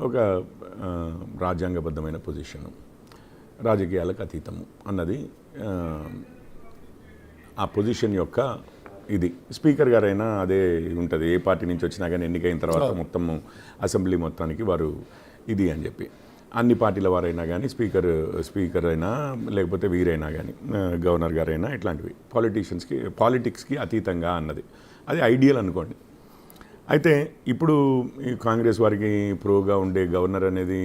ఒక రాజ్యాంగబద్ధమైన పొజిషను, రాజకీయాలకు అతీతము అన్నది ఆ పొజిషన్ యొక్క ఇది. స్పీకర్ గారైనా అదే ఉంటుంది, ఏ పార్టీ నుంచి వచ్చినా కానీ ఎన్నికైన తర్వాత మొత్తము అసెంబ్లీ మొత్తానికి వారు ఇది అని చెప్పి, అన్ని పార్టీల వారైనా కానీ స్పీకర్ అయినా లేకపోతే వీరైనా కానీ గవర్నర్ గారైనా ఇట్లాంటివి పాలిటిక్స్కి అతీతంగా అన్నది అది ఐడియల్ అనుకోండి. అయితే ఇప్పుడు ఈ కాంగ్రెస్ వారికి ప్రోగా ఉండే గవర్నర్ అనేది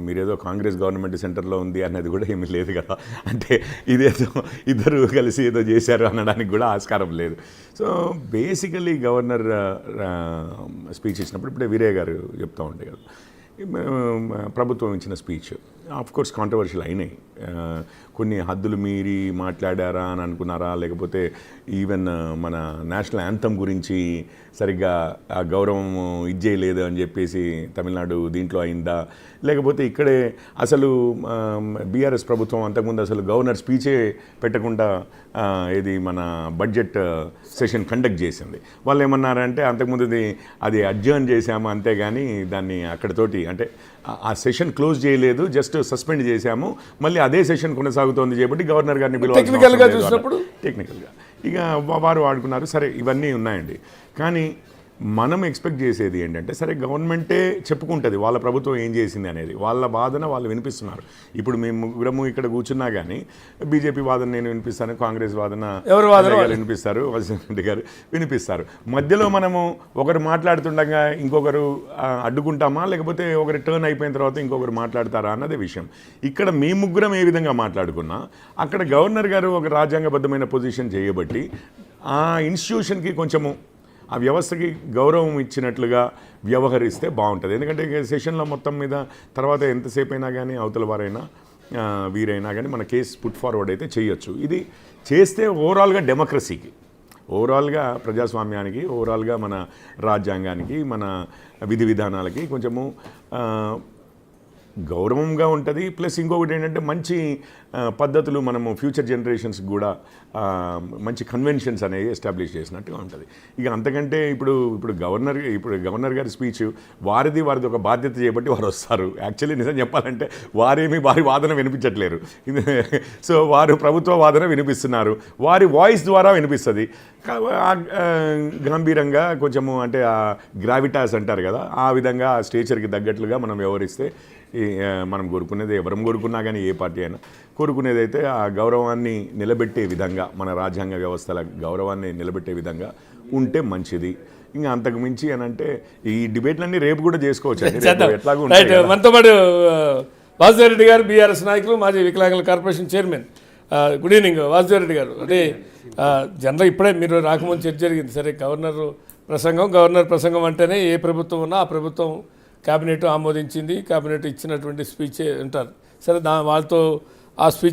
మీరేదో కాంగ్రెస్ గవర్నమెంట్ సెంటర్లో ఉంది అనేది కూడా ఏమీ లేదు కదా. అంటే ఇదేదో ఇద్దరు కలిసి ఏదో చేశారు అనడానికి కూడా ఆస్కారం లేదు. సో బేసికలీ గవర్నర్ స్పీచ్ ఇచ్చినప్పుడు ఇప్పుడే వీరయ్య గారు చెప్తూ ఉండే కదా, ప్రభుత్వం ఇచ్చిన స్పీచ్ ఆఫ్కోర్స్ కాంట్రవర్షియల్ అయినాయి. కొన్ని హద్దులు మీరి మాట్లాడారా అని అనుకున్నారా, లేకపోతే ఈవెన్ మన నేషనల్ యాంథమ్ గురించి సరిగ్గా ఆ గౌరవం ఇచ్చేయలేదు అని చెప్పేసి తమిళనాడు దీంట్లో అయిందా, లేకపోతే ఇక్కడే అసలు బీఆర్ఎస్ ప్రభుత్వం అంతకుముందు అసలు గవర్నర్ స్పీచే పెట్టకుండా ఇది మన బడ్జెట్ సెషన్ కండక్ట్ చేసింది. వాళ్ళు ఏమన్నారంటే అంతకుముందుది అది అడ్జర్న్ చేశాము అంతేగాని దాన్ని అక్కడితోటి అంటే ఆ సెషన్ క్లోజ్ చేయలేదు, జస్ట్ సస్పెండ్ చేశాము, మళ్ళీ అదే సెషన్ కొనసాగుతోంది కాబట్టి గవర్నర్ గారిని టెక్నికల్గా ఇక వారు వాడుకున్నారు. సరే ఇవన్నీ ఉన్నాయండి, కానీ మనం ఎక్స్పెక్ట్ చేసేది ఏంటంటే సరే గవర్నమెంటే చెప్పుకుంటుంది వాళ్ళ ప్రభుత్వం ఏం చేసింది అనేది, వాళ్ళ వాదన వాళ్ళు వినిపిస్తున్నారు. ఇప్పుడు మేము ముగ్గురము ఇక్కడ కూర్చున్నా కానీ బీజేపీ వాదన నేను వినిపిస్తాను, కాంగ్రెస్ వాదన వినిపిస్తారు, రెడ్డి గారు వినిపిస్తారు. మధ్యలో మనము ఒకరు మాట్లాడుతుండగా ఇంకొకరు అడ్డుకుంటామా, లేకపోతే ఒకరి టర్న్ అయిపోయిన తర్వాత ఇంకొకరు మాట్లాడతారా అన్నదే విషయం. ఇక్కడ మీ ముగ్గురం ఏ విధంగా మాట్లాడుకున్నా అక్కడ గవర్నర్ గారు ఒక రాజ్యాంగబద్ధమైన పొజిషన్ చేయబట్టి ఆ ఇన్స్టిట్యూషన్కి కొంచెము ఆ వ్యవస్థకి గౌరవం ఇచ్చినట్లుగా వ్యవహరిస్తే బాగుంటుంది. ఎందుకంటే సెషన్లో మొత్తం మీద తర్వాత ఎంతసేపు అయినా కానీ అవతల వారైనా వీరైనా కానీ మన కేసు పుట్ ఫార్వర్డ్ అయితే చేయొచ్చు. ఇది చేస్తే ఓవరాల్గా డెమోక్రసీకి, ఓవరాల్గా ప్రజాస్వామ్యానికి, ఓవరాల్గా మన రాజ్యాంగానికి, మన విధి విధానాలకి కొంచెము గౌరవంగా ఉంటుంది. ప్లస్ ఇంకొకటి ఏంటంటే మంచి పద్ధతులు మనము ఫ్యూచర్ జనరేషన్స్కి కూడా మంచి కన్వెన్షన్స్ అనేవి ఎస్టాబ్లిష్ చేసినట్టుగా ఉంటుంది. ఇక అంతకంటే ఇప్పుడు గవర్నర్ గారి స్పీచ్ వారిది ఒక బాధ్యత చేయబట్టి వారు వస్తారు. యాక్చువల్లీ నిజం చెప్పాలంటే వారి వాదన వినిపించట్లేరు. సో వారు ప్రభుత్వ వాదన వినిపిస్తున్నారు, వారి వాయిస్ ద్వారా వినిపిస్తుంది. గంభీరంగా కొంచెము అంటే ఆ గ్రావిటాస్ అంటారు కదా, ఆ విధంగా ఆ స్టేచర్కి తగ్గట్లుగా మనం వ్యవహరిస్తే మనం కోరుకునేది, ఎవరం కోరుకున్నా కానీ ఏ పార్టీ అయినా కోరుకునేది అయితే ఆ గౌరవాన్ని నిలబెట్టే విధంగా, మన రాజ్యాంగ వ్యవస్థల గౌరవాన్ని నిలబెట్టే విధంగా ఉంటే మంచిది. ఇంకా అంతకు మించి అని అంటే ఈ డిబేట్లన్నీ రేపు కూడా చేసుకోవచ్చు. ఎట్లాగో మనతో పాటు వాసుదేవరెడ్డి గారు, బీఆర్ఎస్ నాయకులు, మాజీ వికలాంగుల corporation chairman. Good evening Vasudeva Reddy గారు. అంటే జనరల్ ఇప్పుడే మీరు రాకముందు చర్చ జరిగింది. సరే గవర్నర్ ప్రసంగం అంటేనే ఏ ప్రభుత్వం ఉన్నా ఆ ప్రభుత్వం క్యాబినెట్ ఆమోదించింది, క్యాబినెట్ ఇచ్చినటువంటి స్పీచే అంటారు. సరే వాళ్ళతో ఆ స్పీచ్